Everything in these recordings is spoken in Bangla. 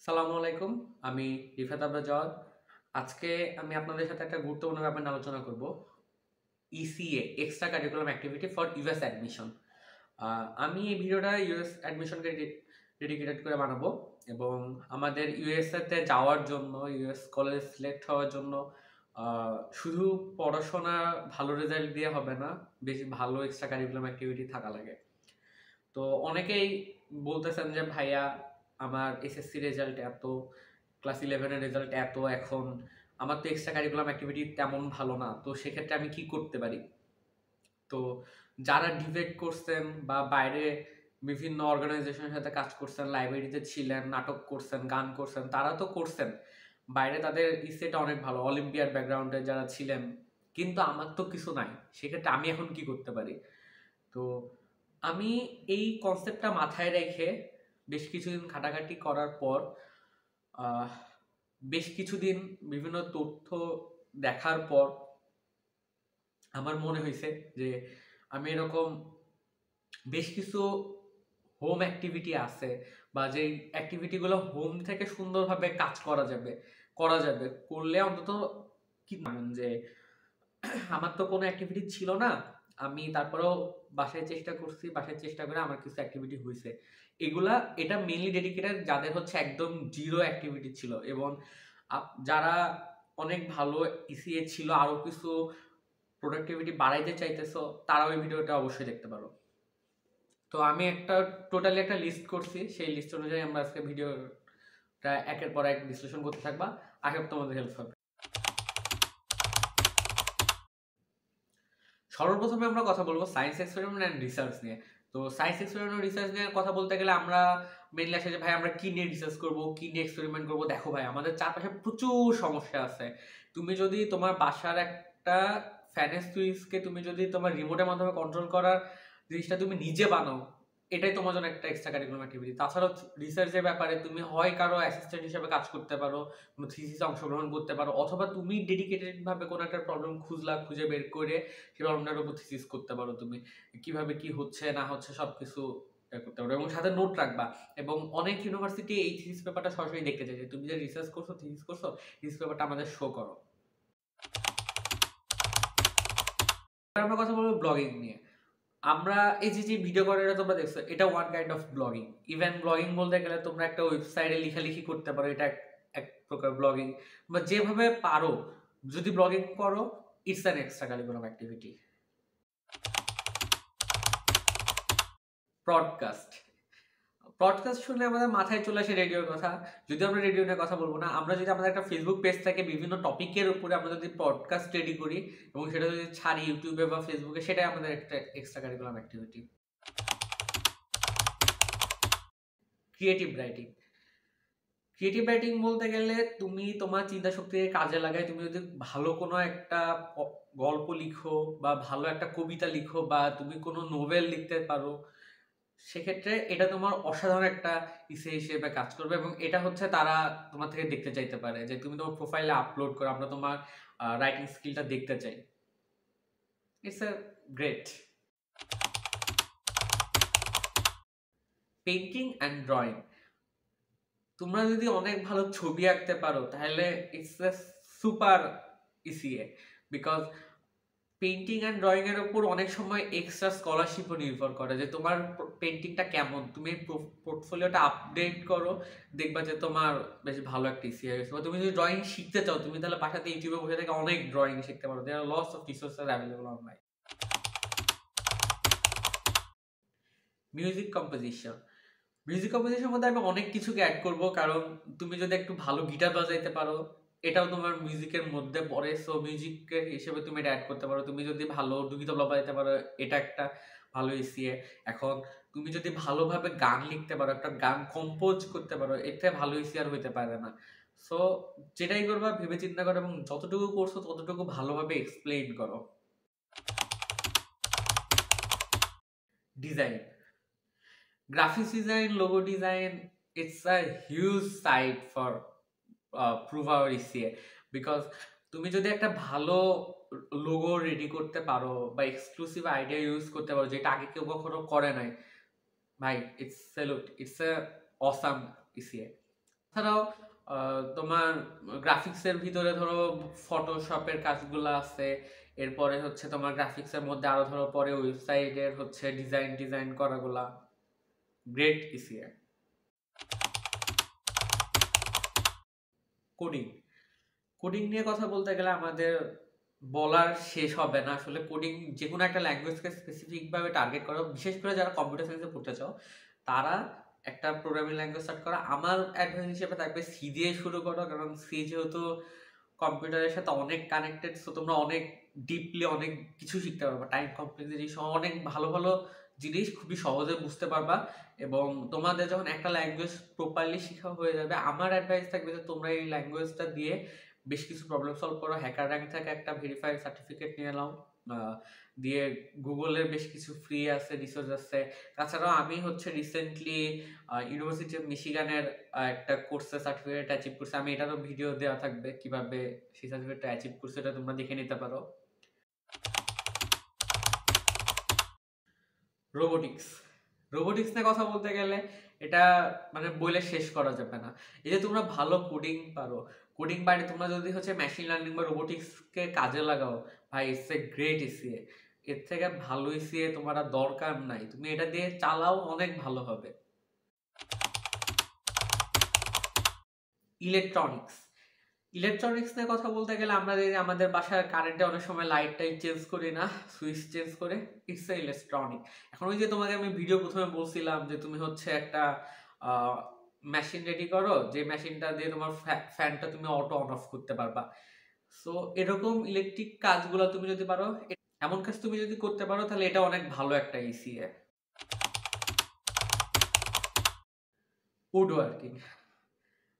সালামু আলাইকুম। আমি রিফাত আব্রা জওয়াদ। আজকে আমি আপনাদের সাথে একটা গুরুত্বপূর্ণ ব্যাপার নিয়ে আলোচনা করব। ECA, extra curriculum activity for US admission. আমি এই ভিডিওটা ইউএস অ্যাডমিশনকে ডেডিকেটেড করে বানাবো এবং আমাদের ইউএসএতে যাওয়ার জন্য, ইউএস কলেজে সিলেক্ট হওয়ার জন্য শুধু পড়াশোনা ভালো রেজাল্ট দিয়ে হবে না, বেশি ভালো এক্সট্রা কারিকুলাম অ্যাক্টিভিটি থাকা লাগে। তো অনেকেই বলতেছেন যে ভাইয়া আমার এসএসসি রেজাল্ট এত, ক্লাস 11-এর রেজাল্ট এত, এখন আমার তো এক্সট্রা কারিকুলাম অ্যাক্টিভিটি তেমন ভালো না, তো সেক্ষেত্রে আমি কি করতে পারি? তো যারা ডিবেট করছেন বা বাইরে বিভিন্ন অর্গানাইজেশনের সাথে কাজ করছেন, লাইব্রেরিতে ছিলেন, নাটক করছেন, গান করছেন, তারা তো করছেন, বাইরে তাদের ইসেটা অনেক ভালো, অলিম্পিয়াড ব্যাকগ্রাউন্ডে যারা ছিলেন। কিন্তু আমার তো কিছু নাই, সেক্ষেত্রে আমি এখন কি করতে পারি? তো আমি এই কনসেপ্টটা মাথায় রেখে বেশ কিছুদিন ঘাটাঘাটি করার পর আহ, বেশ কিছুদিন বিভিন্ন তথ্য দেখার পর আমার মনে হয়েছে যে আমি এরকম বেশ কিছু হোম অ্যাক্টিভিটি আছে, বা যে অ্যাক্টিভিটিগুলো হোম থেকে সুন্দরভাবে কাজ করা যাবে করলে অন্তত কি যে আমার তো কোনো অ্যাক্টিভিটি ছিল না, আমি তারপরেও বাসায় চেষ্টা করছি, বাসায় চেষ্টা করে আমার কিছু অ্যাক্টিভিটি হয়েছে। এটা মেইনলি ডেডিকেটেড যাদের হচ্ছে একদম জিরো অ্যাক্টিভিটি ছিল, এবং যারা অনেক ভালো ইসিএ ছিল, আরো কিছু প্রোডাক্টিভিটি বাড়াইতে চাইতেছো, তারা ওই ভিডিওটা অবশ্যই দেখতে পারো। তো আমি টোটালি একটা লিস্ট করছি, সেই লিস্ট অনুযায়ী আমরা আজকে ভিডিওটা একের পর এক বিশ্লেষণ করতে থাকবা। আই হোপ তোমাদের হেল্প হবে। সর্বপ্রথমে আমরা কথা বলবো সায়েন্স এক্সপেরিমেন্ট অ্যান্ড রিসার্চ নিয়ে। তো সায়েন্স এক্সপেরিমেন্ট রিসার্চ নিয়ে কথা বলতে গেলে আমরা মেনলি আসে যে ভাই আমরা কি নিয়ে রিসার্চ করবো, কি নিয়ে এক্সপেরিমেন্ট করবো। দেখো ভাই, আমাদের চারপাশে প্রচুর সমস্যা আছে। তুমি যদি তোমার বাসার একটা ফ্যানের সুইচকে তুমি যদি তোমার রিমোটের মাধ্যমে কন্ট্রোল করার জিনিসটা তুমি নিজে বানাও, এটাই তোমার জন্য একটা এক্সট্রা কারিকুলাম অ্যাক্টিভিটি। তাছাড়াও রিসার্চের ব্যাপারে তুমি হয় কারো অ্যাসিস্ট্যান্ট হিসেবে কাজ করতে পারো, কোনো থিসিসে অংশগ্রহণ করতে পারো, অথবা তুমি ডেডিকেটেড ভাবে কোনো একটা প্রবলেম খুঁজে বের করে সেই প্রবলেমটার উপর থিসিস করতে পারো। তুমি কিভাবে কি হচ্ছে না হচ্ছে সবকিছু করতে পারো, এবং সাথে নোট রাখবা। এবং অনেক ইউনিভার্সিটি এই থিসিস পেপারটা সরাসরি দেখতে চাই যে তুমি যে রিসার্চ করছো, থিসিস করছো, থিসিস পেপারটা আমাদের শো করো। আমরা কথা বলবো ব্লগিং নিয়ে। আমরা এই যে ভিডিও করে তোমরা দেখছো, এটা one kind of blogging. Even blogging বলতে গেলে তোমরা একটা ওয়েবসাইটে লেখালেখি করতে পারো, এটা এক প্রকার ব্লগিং। বা যেভাবে পারো যদি ব্লগিং করো, it's an extra curriculum activity. Broadcast broadcast শুনলে আমাদের মাথায় চলে আসে রেডিওর কথা। যদি আমরা রেডিও নিয়ে কথা বলবো না, আমরা যদি আমাদের একটা ফেসবুক পেজ থাকে, বিভিন্ন টপিকের উপরে আমরা যদি পডকাস্ট রেডি করি এবং সেটা যদি ছাড়ি ইউটিউবে বা ফেসবুকে, সেটাই আমাদের একটা extra curriculum activity. Creative writing creative writing বলতে গেলে তুমি তোমার চিন্তা শক্তিকে কাজে লাগায় তুমি যদি ভালো কোনো একটা গল্প লিখো, বা ভালো একটা কবিতা লিখো, বা তুমি কোনো নোভেল লিখতে পারো, সেক্ষেত্রে এটা তোমার অসাধারণ একটা ইসে হিসেবে কাজ করবে। এবং এটা হচ্ছে তারা তোমার থেকে দেখতে চাইতে পারে যে তুমি তোমার প্রোফাইলে আপলোড করো, আমরা তোমার রাইটিং স্কিলটা দেখতে চাই। It's a great. Painting and drawing, তোমরা যদি অনেক ভালো ছবি আঁকতে পারো তাহলে it's a super ECA. Because painting and drawing এর উপর অনেক সময় এক্সট্রা স্কলারশিপও নির্ভর করে যে তোমার পেইন্টিংটা কেমন, তুমি পোর্টফোলিওটা আপডেট করো, দেখবা যে তোমার বেশ ভালো একটা ইসিএ হয়েছে। বা তুমি যদি ড্রয়িং শিখতে চাও, তুমি তাহলে বাসাতে ইউটিউবে বসে থেকে অনেক ড্রয়িং শিখতে পারো। There are lots of resources available online. Music composition মধ্যে আমি অনেক কিছুকে অ্যাড করব, কারণ তুমি যদি একটু ভালো গিটার বাজাইতে পারো, এটাও তোমার মিউজিকের মধ্যে পড়ে। সো মিউজিকের হিসেবে তুমি এটা অ্যাড করতে পারো। তুমি যদি ভালো ডুগি তবলা বাজাইতে পারো, এটা একটা ভালো ইসিএ। এখন তুমি যদি ভালোভাবে গান লিখতে পারো, একটা গান কম্পোজ করতে পারো, এতে ভালো ইসিএ আর হইতে পারে না। সো যেটাই করবা ভেবে চিন্তা করো, এবং যতটুকু করছো ততটুকু ভালোভাবে এক্সপ্লেইন করো। Design, graphics design, logo design, it's a huge site for prove our ECA. because তুমি যদি একটা ভালো লোগো রেডি করতে পারো বা এক্সক্লুসিভ আইডিয়া ইউজ করতে পারো যেটা আগে কেউ কখনো করে নাই, ভাই it's salute, it's a awesome ECA. এছাড়াও তোমার গ্রাফিক্সের ভিতরে ধরো ফটোশপের কাজগুলো আছে, এরপরে হচ্ছে তোমার গ্রাফিক্সের মধ্যে আরো ধরো পরে ওয়েবসাইটের হচ্ছে ডিজাইন করাগুলা, গ্রেট ইসিএ। কোডিং, কোডিং নিয়ে কথা বলতে গেলে আমাদের বলার শেষ হবে না। আসলে কোডিং যে কোনো একটা ল্যাঙ্গুয়েজকে স্পেসিফিকভাবে টার্গেট করো, বিশেষ করে যারা কম্পিউটার সায়েন্সে পড়তে চাও তারা একটা প্রোগ্রামিং ল্যাঙ্গুয়েজ স্টার্ট করা। আমার অ্যাডভাইস হিসেবে থাকবে সি দিয়ে শুরু করো, কারণ সি যেহেতু কম্পিউটারের সাথে অনেক কানেক্টেড, সো তোমরা অনেক ডিপলি অনেক কিছু শিখতে পারবা, টাইম কমপ্লেক্সিটি সহ অনেক ভালো ভালো জিনিস খুবই সহজে বুঝতে পারবা। এবং তোমাদের যখন একটা ল্যাঙ্গুয়েজ প্রপারলি শেখা হয়ে যাবে, আমার অ্যাডভাইস থাকবে যে তোমরা এই ল্যাঙ্গুয়েজটা দিয়ে বেশ কিছু প্রবলেম সলভ করো। হ্যাকার র্যাঙ্ক থেকে একটা ভেরিফাইড সার্টিফিকেট নিয়ে নাও, দিয়ে গুগলের বেশ কিছু ফ্রি আছে, রিসোর্স আছে। তাছাড়াও আমি হচ্ছে রিসেন্টলি ইউনিভার্সিটি অফ মিশিগানের একটা কোর্সের সার্টিফিকেট অ্যাচিভ করছি। আমি এটারও ভিডিও দেওয়া থাকবে কিভাবে সেই সার্টিফিকেটটা অ্যাচিভ করছে, এটা তোমরা দেখে নিতে পারো। রোবোটিক্স, রোবোটিক্স নিয়ে কথা বলতে গেলে এটা মানে বলে শেষ করা যাবে না। এই যে তোমরা ভালো কোডিং পারো, কোডিং পারে তোমরা যদি হচ্ছে মেশিন লার্নিং বা রোবোটিক্সকে কাজে লাগাও, ভাই ইটস এ গ্রেট ইসিএ। এর থেকে ভালো ইসিএ তোমার আর দরকার নাই, তুমি এটা দিয়ে চালাও অনেক ভালো হবে। ইলেকট্রনিক্স, ইলেকট্রনিক্স নিয়ে কথা বলতে গেলে আমরা যে আমাদের বাসার কারেন্টে অনেক সময় লাইট টাইট চেঞ্জ করি না, সুইচ চেঞ্জ করে, ইটস এ ইলেকট্রনিক। এখন ওই যে তোমাকে আমি ভিডিও প্রথমে বলছিলাম যে তুমি হচ্ছে একটা মেশিন রেডি করো, যে মেশিনটা দিয়ে তোমার ফ্যানটা তুমি অটো অন অফ করতে পারবা। সো এরকম ইলেকট্রিক কাজগুলো তুমি যদি পারো, এমন কাজ তুমি যদি করতে পারো, তাহলে এটা অনেক ভালো একটা ইসিএ। উড ওয়ার্কিং,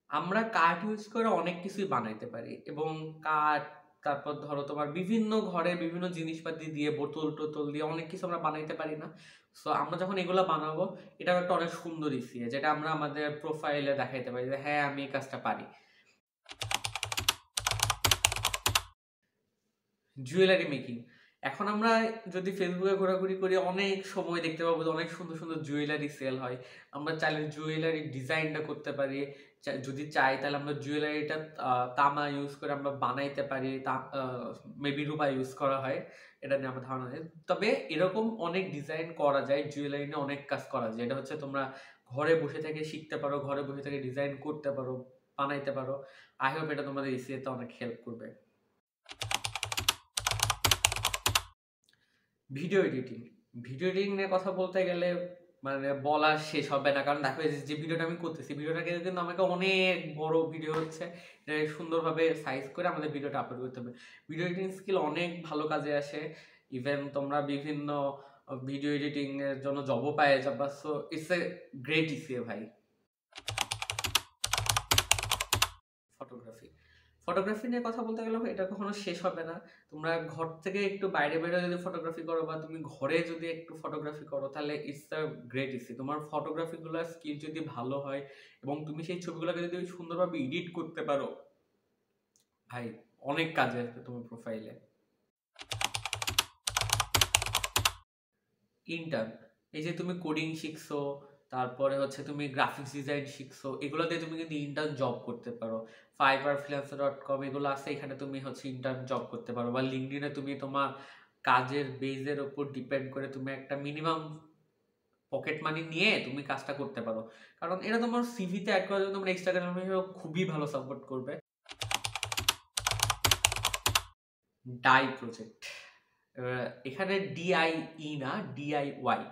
আমরা কাঠ ইউজ করে অনেক কিছুই বানাইতে পারি, এবং কাঠ, তারপর ধরো তোমার বিভিন্ন ঘরে বিভিন্ন জিনিসপাতি দিয়ে বোতল টোতল দিয়ে অনেক কিছু আমরা বানাইতে পারি না। সো আমরা যখন এগুলো বানাবো, এটাও একটা অনেক সুন্দর ইসিএ, যেটা আমরা আমাদের প্রোফাইলে দেখাইতে পারি যে হ্যাঁ আমি এই কাজটা পারি। জুয়েলারি মেকিং, এখন আমরা যদি ফেসবুকে ঘোরাঘুরি করি অনেক সময় দেখতে পাবো যে অনেক সুন্দর সুন্দর জুয়েলারি সেল হয়। আমরা চাইলে জুয়েলারি ডিজাইনটা করতে পারি, যদি চাই তাহলে আমরা জুয়েলারিটা তামা ইউজ করে আমরা বানাইতে পারি, মেবি রূপা ইউজ করা হয়, এটা নিয়ে আমার ধারণা নেই। তবে এরকম অনেক ডিজাইন করা যায়, জুয়েলারি নিয়ে অনেক কাজ করা যায়, এটা হচ্ছে তোমরা ঘরে বসে থেকে শিখতে পারো, ঘরে বসে থেকে ডিজাইন করতে পারো, বানাইতে পারো। আই হোপ এটা তোমাদের ইসিএতে অনেক হেল্প করবে। ভিডিও এডিটিং, ভিডিও এডিটিং নিয়ে কথা বলতে গেলে মানে বলার শেষ হবে না, কারণ দেখো এই যে ভিডিওটা আমি করতেছি, ভিডিওটাকে কিন্তু আমাকে অনেক বড় ভিডিও হচ্ছে এটা সুন্দরভাবে সাইজ করে আমাদের ভিডিওটা আপলোড করতে হবে। ভিডিও এডিটিং স্কিল অনেক ভালো কাজে আসে, ইভেন তোমরা বিভিন্ন ভিডিও এডিটিং এর জন্য জবও পায় যাবা। So it's a great ECA ভাই। ফটোগ্রাফি, ফটোগ্রাফি নিয়ে কথা বলতে গেলে এটা কখনো শেষ হবে না। তোমরা ঘর থেকে একটু বাইরে বাইরে যদি ফটোগ্রাফি করো, বা তুমি ঘরে যদি একটু ফটোগ্রাফি করো, তাহলে ইটস আ গ্রেট ইসি। তোমার ফটোগ্রাফিগুলোর স্কিল যদি ভালো হয় এবং তুমি সেই ছবিগুলোকে যদি সুন্দরভাবে এডিট করতে পারো, ভাই অনেক কাজে আসবে তোমার প্রোফাইলে। ইন্টার্ন, এই যে তুমি কোডিং শিখছো, তারপরে হচ্ছে তুমি গ্রাফিক্স ডিজাইন শিখছো, এগুলো দিয়ে তুমি কিন্তু ইন্টার্ন জব করতে পারো। ফাইবার, ফ্রিল্যান্সার.কম এগুলো আছে, এখানে তুমি হচ্ছে ইন্টার্ন জব করতে পারো, বা লিঙ্কডইনে তুমি তোমার কাজের বেজের উপর ডিপেন্ড করে তুমি একটা মিনিমাম পকেট মানি নিয়ে তুমি কাজটা করতে পারো, কারণ এটা তোমার সিভিতে অ্যাড করার জন্য তোমার ইনস্টাগ্রামে খুবই ভালো সাপোর্ট করবে। ডাই প্রজেক্ট, এখানে ডিআইই না, ডিআইওয়াই।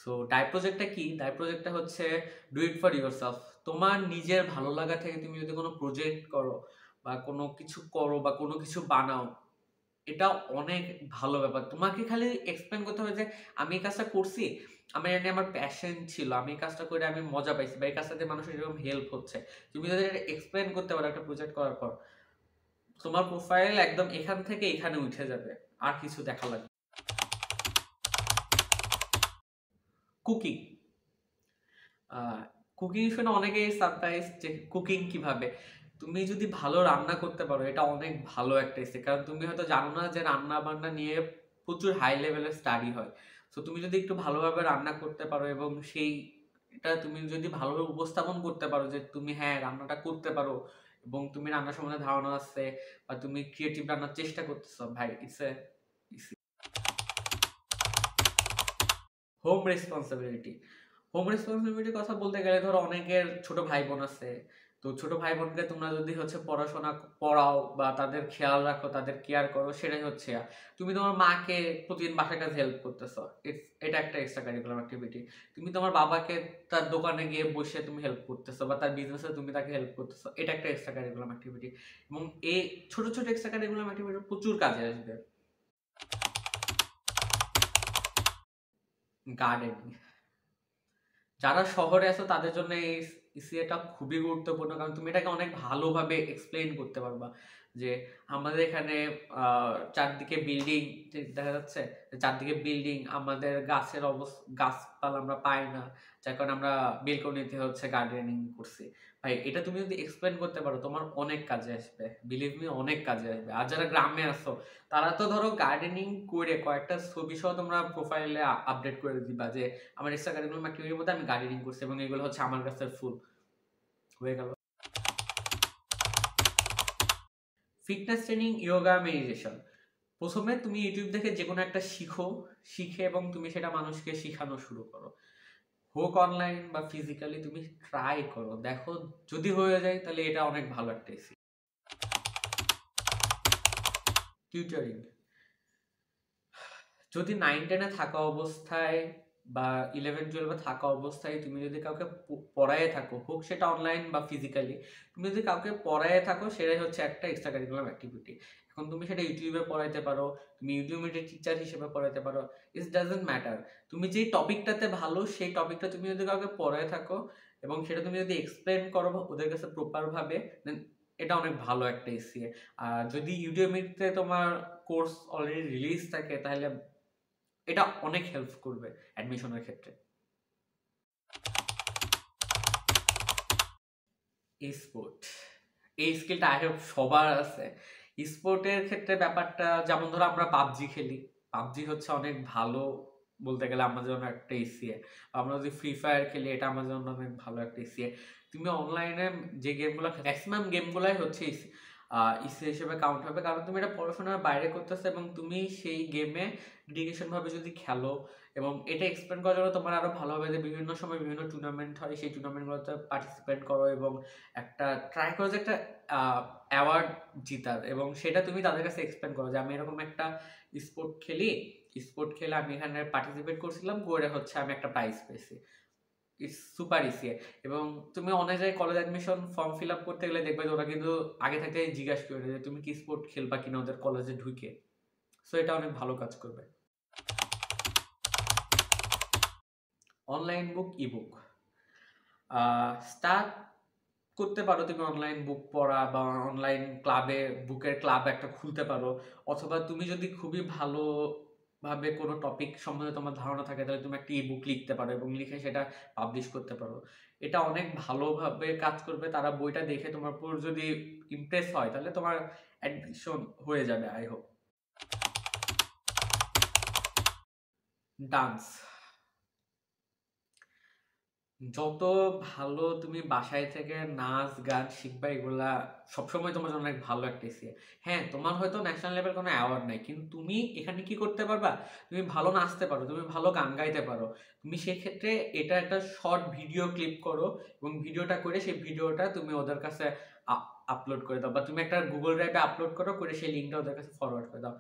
সো ডাই প্রজেক্টটা কি? ডাই প্রজেক্টটা হচ্ছে ডু ইট ফর ইউরসেলফ। তোমার নিজের ভালো লাগা থেকে তুমি যদি কোনো প্রজেক্ট করো, বা কোনো কিছু করো, বা কোনো কিছু বানাও, এটা অনেক ভালো ব্যাপার। তোমাকে খালি এক্সপ্লেন করতে হবে যে আমি এই কাজটা করছি, আমি এটা নিয়ে আমার প্যাশন ছিল, আমি এই কাজটা করে আমি মজা পাইছি, বা এই কাজটাতে মানুষের এরকম হেল্প হচ্ছে। তুমি যদি এটা এক্সপ্লেন করতে পারো একটা প্রজেক্ট করার পর, তোমার প্রোফাইল একদম এখান থেকে এখানে উঠে যাবে, আর কিছু দেখা লাগবে। কুকিং, কুকিং শুনে অনেকেই সারপ্রাইজ যে কুকিং কিভাবে। তুমি যদি ভালো রান্না করতে পারো, এটা অনেক ভালো একটা ইসে, কারণ তুমি হয়তো জানো না যে রান্না বান্না নিয়ে প্রচুর হাই লেভেলের স্টাডি হয়। সো তুমি যদি একটু ভালোভাবে রান্না করতে পারো এবং সেই এটা তুমি যদি ভালোভাবে উপস্থাপন করতে পারো যে তুমি হ্যাঁ রান্নাটা করতে পারো এবং তুমি রান্নার সম্বন্ধে ধারণা আছে বা তুমি ক্রিয়েটিভ রান্নার চেষ্টা করতেছো, ভাই it's a home responsibility. Home রেসপন্সিবিলিটির কথা বলতে গেলে ধরো অনেকের ছোট ভাই বোন আছে, তো ছোট ভাই বোনকে তোমরা যদি হচ্ছে পড়াশোনা পড়াও বা তাদের খেয়াল রাখো, তাদের কেয়ার করো, সেটাই হচ্ছে তুমি তোমার মাকে প্রতিদিন বাসার কাছে হেল্প করতেছো, এটা একটা এক্সট্রা কারিকুলাম অ্যাক্টিভিটি। তুমি তোমার বাবাকে তার দোকানে গিয়ে বসে তুমি হেল্প করতেছো বা তার বিজনেসে তুমি তাকে হেল্প করতেছো, এটা একটা এক্সট্রা কারিকুলাম অ্যাক্টিভিটি। এবং এই ছোট ছোট এক্সট্রা কারিকুলাম অ্যাক্টিভিটি প্রচুর কাজে আসবে। গার্ডেনিং, যারা শহরে আছো তাদের জন্য এই ইসিএটা খুবই গুরুত্বপূর্ণ, কারণ তুমি এটাকে অনেক ভালোভাবে এক্সপ্লেইন করতে পারবা যে আমাদের এখানে চারদিকে বিল্ডিং দেখা যাচ্ছে, চারদিকে বিল্ডিং, আমাদের গাছের গাছপালা আমরা পাই না, যার কারণে আমরা বেলকনিতে হচ্ছে গার্ডেনিং করছি। ভাই এটা তুমি যদি এক্সপ্লেন করতে পারো তোমার অনেক কাজে আসবে, বিলিভ মি অনেক কাজে আসবে। আর যারা গ্রামে আছো তারা তো ধরো গার্ডেনিং করে কয়েকটা ছবি সহ তোমরা প্রোফাইলে আপডেট করে দিবা যে আমার এক্সট্রা কারিকুলাম অ্যাক্টিভিটির মধ্যে আমি গার্ডেনিং করছি এবং এগুলো হচ্ছে আমার গাছের ফুল। হয়ে গেল। Fitness training, yoga, meditation. প্রথমে তুমি ইউটিউব দেখে যে কোনো একটা শিখে এবং তুমি সেটা মানুষকে শেখানো শুরু করো, হোক অনলাইন বা ফিজিক্যালি, তুমি ট্রাই করো, দেখো যদি হয়ে যায় তাহলে এটা অনেক ভালো একটা ইসি। টিউটরিং, যদি 9-10-এ থাকা অবস্থায় বা 11-12-এ থাকা অবস্থায় তুমি যদি কাউকে পড়ায় থাকো, হোক সেটা অনলাইন বা ফিজিক্যালি, তুমি যদি কাউকে পড়ায় থাকো সেটাই হচ্ছে একটা এক্সট্রা কারিকুলাম অ্যাক্টিভিটি। এখন তুমি সেটা ইউটিউবে পড়াইতে পারো, তুমি ইউটিউবে টিচার হিসেবে পড়াইতে পারো, ইট ডাজন্ট ম্যাটার। তুমি যেই টপিকটাতে ভালো সেই টপিকটা তুমি যদি কাউকে পড়ায় থাকো এবং সেটা তুমি যদি এক্সপ্লেন করো ওদের কাছে প্রপারভাবে, দেন এটা অনেক ভালো একটা এসিএ। আর যদি ইউডিমিতে তোমার কোর্স অলরেডি রিলিজ থাকে তাহলে এটা অনেক হেল্প করবে অ্যাডমিশনের ক্ষেত্রে। স্পোর্ট, এই স্কিলটা আই হোপ সবার আছে। স্পোর্টের ক্ষেত্রে ব্যাপারটা যেমন ধরো আমরা পাবজি খেলি, পাবজি হচ্ছে অনেক ভালো বলতে গেলে আমার জন্য একটা এসিএ। আমরা যদি ফ্রি ফায়ার খেলি এটা আমার জন্য অনেক ভালো একটা এসিএ। তুমি অনলাইনে যে গেমগুলো ম্যাক্সিমাম গেমগুলাই হচ্ছে ইসি হিসেবে কাউন্ট হবে, কারণ তুমি এটা পড়াশোনার বাইরে করতেছো এবং তুমি সেই গেমে ডেডিকেশন ভাবে যদি খেলো এবং এটা এক্সপ্লেন করার জন্য তোমার আরো ভালো হবে যে বিভিন্ন সময় বিভিন্ন টুর্নামেন্ট হয়, সেই টুর্নামেন্টগুলোতে পার্টিসিপেট করো এবং একটা ট্রাই করো যে একটা অ্যাওয়ার্ড জিতার, এবং সেটা তুমি তাদের কাছে এক্সপ্লেন করো যে আমি এরকম একটা স্পোর্ট খেলে আমি এখানে পার্টিসিপেট করছিলাম, করে হচ্ছে আমি একটা প্রাইজ পেয়েছি। It's super EC. এবং তুমি অনেক জায়গায় college admission form fill up করতে গেলে দেখবে যে ওরা কিন্তু আগে থেকে জিজ্ঞাসা করে যে তুমি কি স্পোর্ট খেলবা কিনা ওদের কলেজে ঢুকে। সো এটা অনেক ভালো কাজ করবে। অনলাইন বুক, ইবুক, স্টার্ট করতে পারো তুমি অনলাইন বুক পড়া বা অনলাইন ক্লাবে বুকের ক্লাব একটা খুলতে পারো, অথবা তুমি যদি খুবই ভালোভাবে কোনো টপিক সম্বন্ধে তোমার ধারণা থাকে তাহলে তুমি একটা ইবুক লিখতে পারো এবং লিখে সেটা পাবলিশ করতে পারো। এটা অনেক ভালোভাবে কাজ করবে, তারা বইটা দেখে তোমার উপর যদি ইমপ্রেস হয় তাহলে তোমার অ্যাডমিশন হয়ে যাবে আই হোপ। ডান্স, যত ভালো তুমি বাসায় থেকে নাচ গান শিখবা এগুলা সবসময় তোমার জন্য অনেক ভালো একটা ইসে। হ্যাঁ তোমার হয়তো ন্যাশনাল লেভেল কোনো অ্যাওয়ার্ড নাই, কিন্তু তুমি এখানে কি করতে পারবা, তুমি ভালো নাচতে পারো, তুমি ভালো গান গাইতে পারো, তুমি সেক্ষেত্রে এটা একটা শর্ট ভিডিও ক্লিপ করো এবং ভিডিওটা করে সেই ভিডিওটা তুমি ওদের কাছে আপলোড করে দাও, বা তুমি একটা গুগল ড্রাইভে আপলোড করো, করে সেই লিঙ্কটা ওদের কাছে ফরওয়ার্ড করে দাও,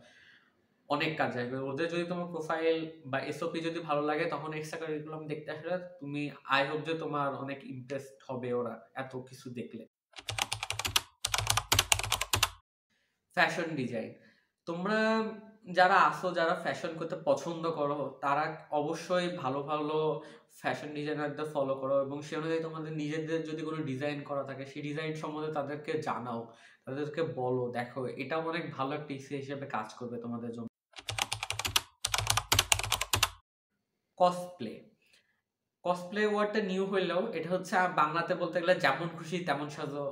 অনেক কাজে আসবে ওদের। যদি তোমার প্রোফাইল বা এসওপি যদি ভালো লাগে তখন এক্সট্রা কারিকুলাম দেখতে আসলে তুমি আই হোপ যে তোমার অনেক ইন্টারেস্ট হবে ওরা এত কিছু দেখলে। ফ্যাশন ডিজাইন, তোমরা যারা আসো যারা ফ্যাশন করতে পছন্দ করো তারা অবশ্যই ভালো ভালো ফ্যাশন ডিজাইনারদের ফলো করো এবং সে অনুযায়ী তোমাদের নিজেদের যদি কোনো ডিজাইন করা থাকে সেই ডিজাইন সম্বন্ধে তাদেরকে জানাও, তাদেরকে বলো, দেখো এটা অনেক ভালো একটা ইসে হিসেবে কাজ করবে তোমাদের জন্য। কসপ্লে, কসপ্লে ওয়ার্ডটা নিউ হইলেও এটা হচ্ছে বাংলাতে বলতে গেলে যেমন খুশি তেমন সাজো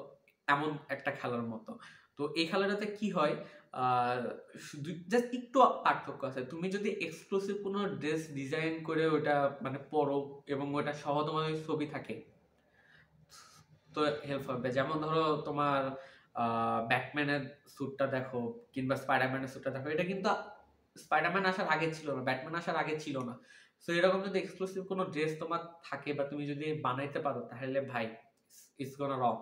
এমন একটা খেলার মতো। তো তো এই খেলাটাতে কি হয়, জাস্ট একটু পার্থক্য আছে। তুমি যদি এক্সক্লুসিভ কোনো ড্রেস ডিজাইন করে ওটা মানে পরো এবং ওটা সহ তোমার ছবি থাকে তো হেল্প হবে। যেমন ধরো তোমার ব্যাটম্যানের স্যুটটা দেখো কিংবা স্পাইডারম্যানের স্যুটটা দেখো, এটা কিন্তু স্পাইডারম্যান আসার আগে ছিল না, ব্যাটম্যান আসার আগে ছিল না। সো এরকম যদি এক্সক্লুসিভ কোনো ড্রেস তোমার থাকে বা তুমি যদি বানাইতে পারো তাহলে ভাই it's gonna rock.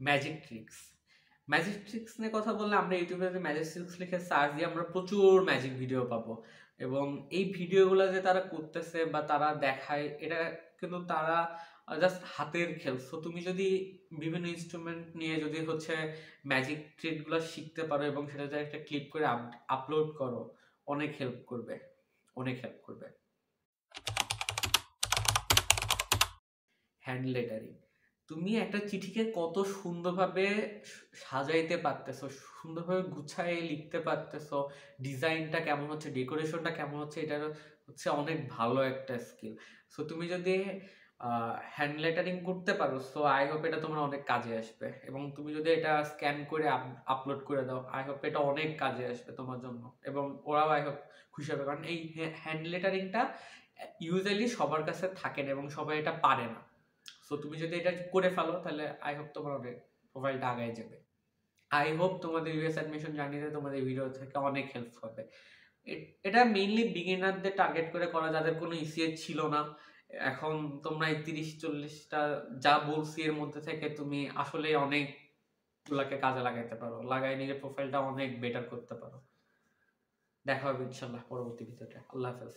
Magic tricks, magic tricks নিয়ে কথা বললে আমরা ইউটিউবে যে ম্যাজিক ট্রিক্স লিখে সার্চ দিয়ে আমরা প্রচুর ম্যাজিক ভিডিও পাবো, এবং এই ভিডিওগুলো যে তারা করতেছে বা তারা দেখায় এটা কিন্তু তারা জাস্ট হাতের খেল। সো তুমি যদি বিভিন্ন ইনস্ট্রুমেন্ট নিয়ে যদি হচ্ছে ম্যাজিক ট্রিকগুলো শিখতে পারো এবং সেটাতে একটা ক্লিপ করে আপলোড করো, অনেক হেল্প করবে, অনেক হেল্প করবে। হ্যান্ড লেটারিং, তুমি একটা চিঠিকে কত সুন্দরভাবে সাজাইতে পারতেছো, সুন্দরভাবে গুছায়ে লিখতে পারতেছো, ডিজাইনটা কেমন হচ্ছে, ডেকোরেশনটা কেমন হচ্ছে, এটা হচ্ছে অনেক ভালো একটা স্কিল। সো তুমি যদি হ্যান্ড লেটারিং করতে পারো, সো আই হোপ এটা তোমার অনেক কাজে আসবে, এবং তুমি যদি এটা স্ক্যান করে আপলোড করে দাও, আই হোপ এটা অনেক কাজে আসবে তোমার জন্য, এবং ওরাও আই হোপ খুশি হবে। কারণ এই হ্যান্ড লেটারিংটা ইউজুয়ালি সবার কাছে থাকে না এবং সবাই এটা পারে না। সো তুমি যদি এটা করে ফেলো তাহলে আই হোপ তোমার অনেক প্রোফাইলটা আগায় যাবে। আই হোপ তোমাদের ইউএস অ্যাডমিশন জার্নিতে তোমাদের ভিডিও থেকে অনেক হেল্প হবে। এটা মেইনলি বিগিনারদের টার্গেট করে করা, যাদের কোনো ইসিএ ছিল না। এখন তোমরা এই 30-40টা যা বলছি এর মধ্যে থেকে তুমি আসলে অনেকগুলাকে কাজে লাগাইতে পারো, লাগাই নিজের প্রোফাইলটা অনেক বেটার করতে পারো। দেখা হবে ইনশাল্লাহ পরবর্তী ভিডিওতে। আল্লাহ হাফেজ।